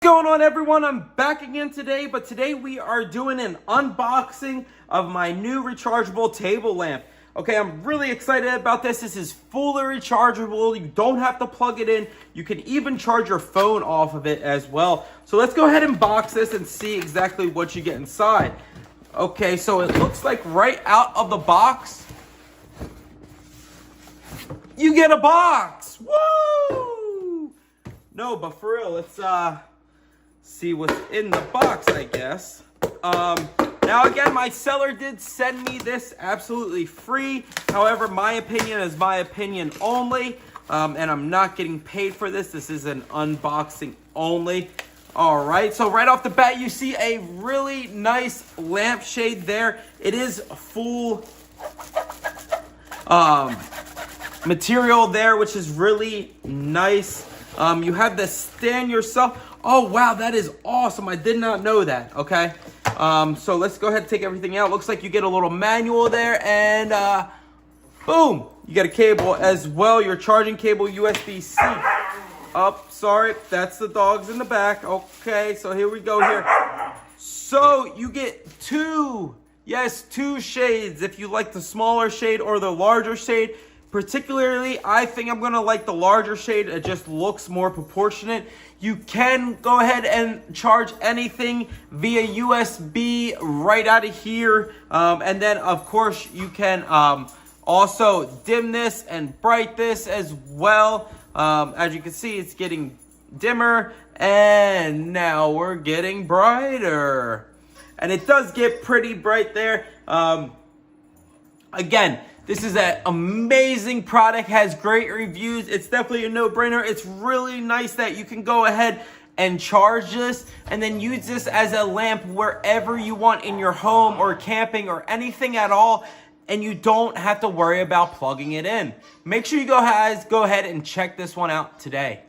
Going on, everyone? I'm back again today, but today we are doing an unboxing of my new rechargeable table lamp. Okay, I'm really excited about this. This is fully rechargeable. You don't have to plug it in. You can even charge your phone off of it as well. So let's go ahead and box this and see exactly what you get inside. Okay, so it looks like right out of the box, you get a box. Woo! No, but for real, let's see what's in the box, I guess. Now again, my seller did send me this absolutely free. However, my opinion is my opinion only, and I'm not getting paid for this. This is an unboxing only. All right, so right off the bat, you see a really nice lampshade there. It is full material there, which is really nice. You have the stand yourself. Oh, wow, that is awesome. I did not know that, okay? So let's go ahead and take everything out. Looks like you get a little manual there, and boom, you get a cable as well, your charging cable, USB-C. Oh, sorry, that's the dogs in the back. Okay, so here we go here. So you get two shades if you like the smaller shade or the larger shade. Particularly, I think I'm gonna like the larger shade. It just looks more proportionate. You can go ahead and charge anything via USB right out of here. And then, of course, you can also dim this and bright this as well. As you can see, it's getting dimmer. And now we're getting brighter. And it does get pretty bright there. Again, this is an amazing product, has great reviews. It's definitely a no-brainer. It's really nice that you can go ahead and charge this and then use this as a lamp wherever you want in your home or camping or anything at all, and you don't have to worry about plugging it in. Make sure you guys go ahead and check this one out today.